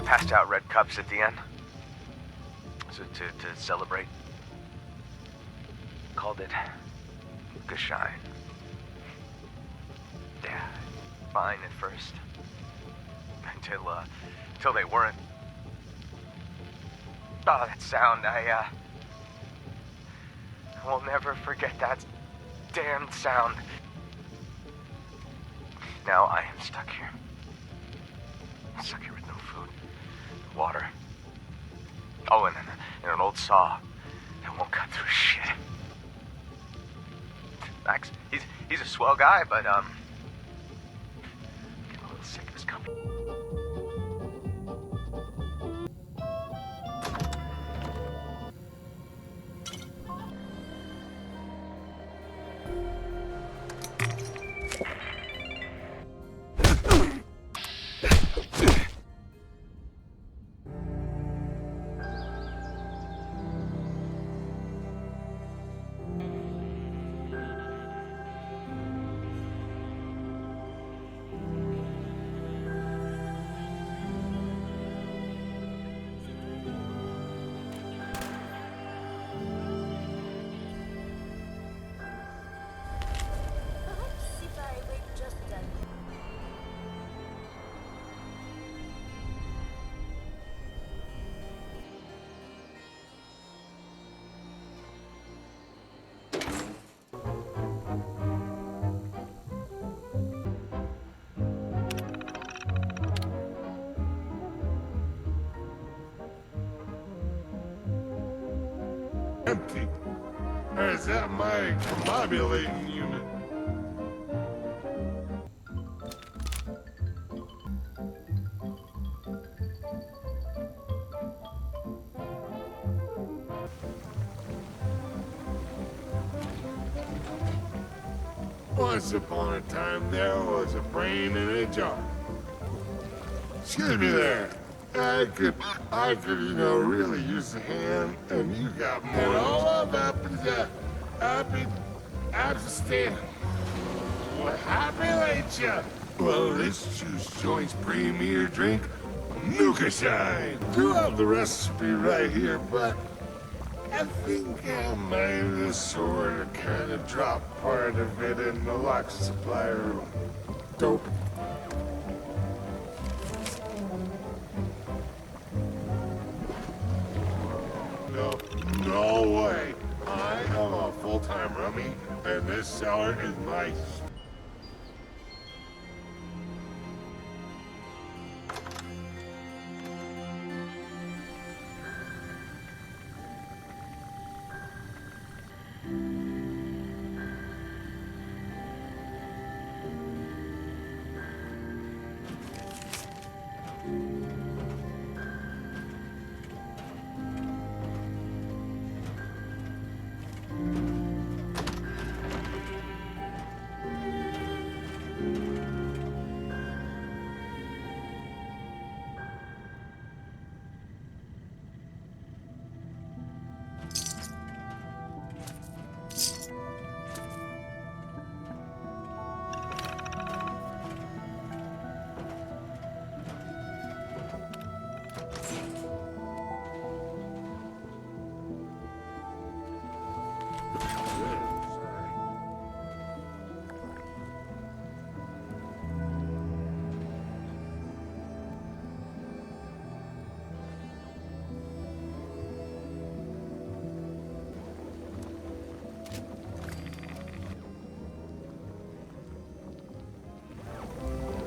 passed out red cups at the end. So to celebrate. Called it Nuka샤인. Yeah, fine at first. Until they weren't. Oh, that sound, I will never forget that damned sound. Now I am stuck here. Stuck here with no food, water. Oh, and an old saw that won't cut through shit. Max, he's a swell guy, but getting a little sick of his company. Empty? Or is that my combobulating unit? Once upon a time, there was a brain in a jar. Excuse me there. I could, really use a hand, and you got more. And all of happy hallucination. Well, this juice joint's premier drink, Nuka샤인. Do have the recipe right here, but I think I might have sort of kind of dropped part of it in the lock supply room. Dope. No way. I am a full-time rummy, and this cellar is my...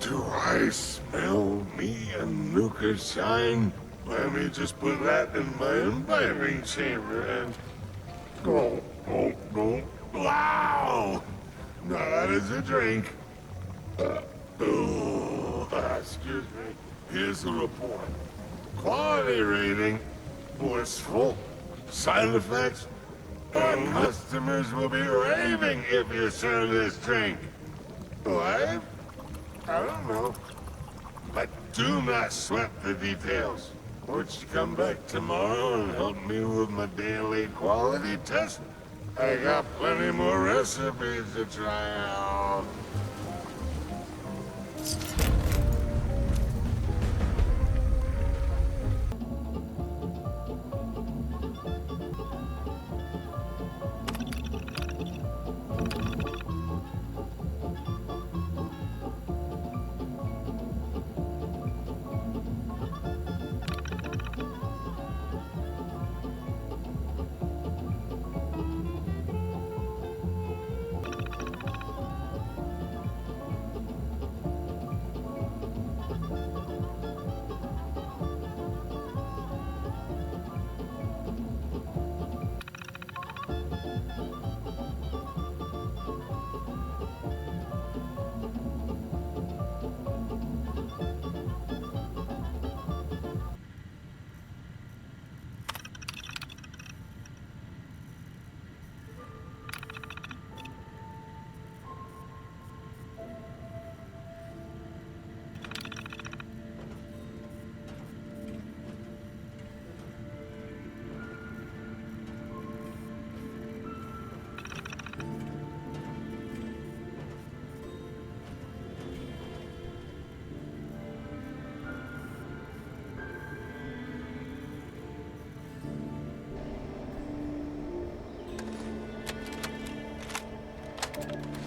Do I smell me a Nuka샤인? Let me just put that in my imbibing chamber and... Oh, wow! Now that is a drink. Excuse me. Here's the report. Quality rating, blissful. Side effects, our customers will be raving if you serve this drink. What? I don't know. But do not sweat the details. Won't you come back tomorrow and help me with my daily quality test? I got plenty more recipes to try out.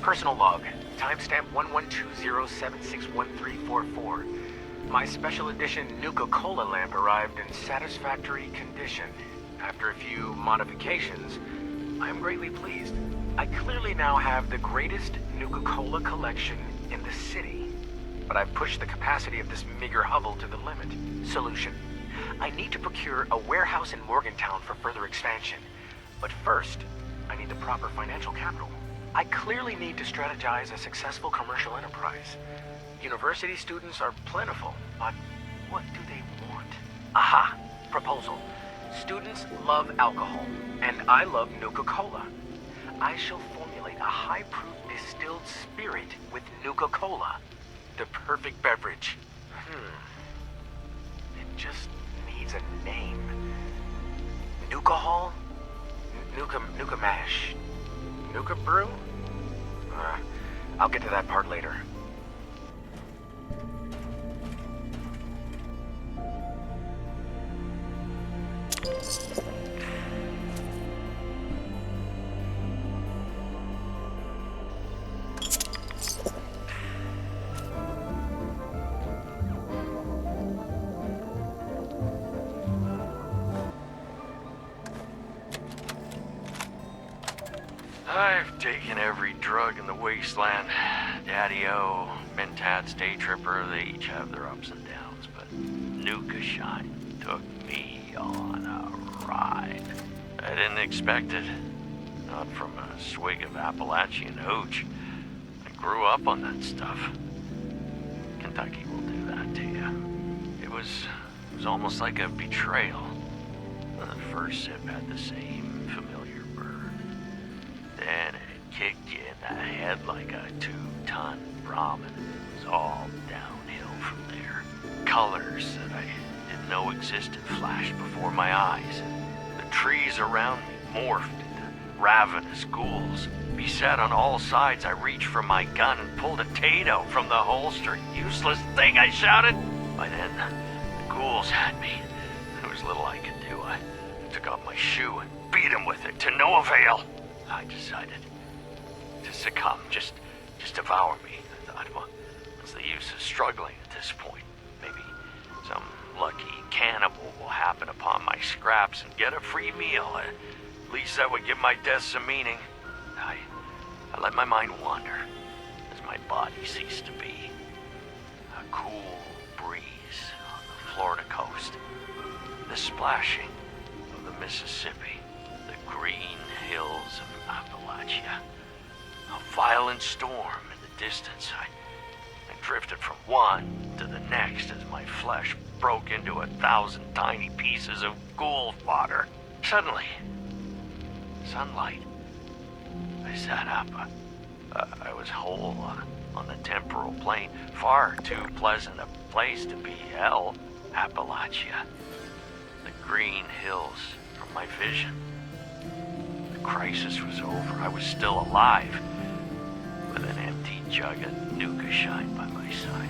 Personal log. Timestamp 1120761344. My special edition Nuka-Cola lamp arrived in satisfactory condition. After a few modifications, I am greatly pleased. I clearly now have the greatest Nuka-Cola collection in the city. But I've pushed the capacity of this meager hovel to the limit. Solution. I need to procure a warehouse in Morgantown for further expansion. But first, I need the proper financial capital. I clearly need to strategize a successful commercial enterprise. University students are plentiful, but what do they want? Aha! Proposal. Students love alcohol, and I love Nuka-Cola. I shall formulate a high-proof distilled spirit with Nuka-Cola. The perfect beverage. It just needs a name. Nuka-Hall? Nuka Mash? Nuka Brew? I'll get to that part later. I've taken every drug in the wasteland. Daddy-O, Mentats, Day Tripper, they each have their ups and downs, but Nuka샤인 took me on a ride. I didn't expect it. Not from a swig of Appalachian hooch. I grew up on that stuff. Kentucky will do that to you. It was almost like a betrayal. The first sip had the same familiar burn. Then it kicked you in the head like a 2-ton ramen. It was all downhill from there. Colors that I didn't know existed flashed before my eyes. The trees around me morphed into ravenous ghouls. Beset on all sides, I reached for my gun and pulled a Tato from the holster. "Useless thing," I shouted. By then, the ghouls had me. There was little I could do. I took off my shoe and beat him with it, to no avail. I decided to succumb, just devour me. I thought, well, what's the use of struggling at this point? Maybe some lucky cannibal will happen upon my scraps and get a free meal. At least that would give my death some meaning. I let my mind wander as my body ceased to be. A cool breeze on the Florida coast, the splashing of the Mississippi, the green hills of Appalachia. A violent storm in the distance. I drifted from one to the next as my flesh broke into 1,000 tiny pieces of ghoul fodder. Suddenly, sunlight. I sat up. I was whole on the temporal plane. Far too pleasant a place to be hell. Appalachia. The green hills from my vision. The crisis was over. I was still alive, with an empty jug of Nuka샤인 by my side.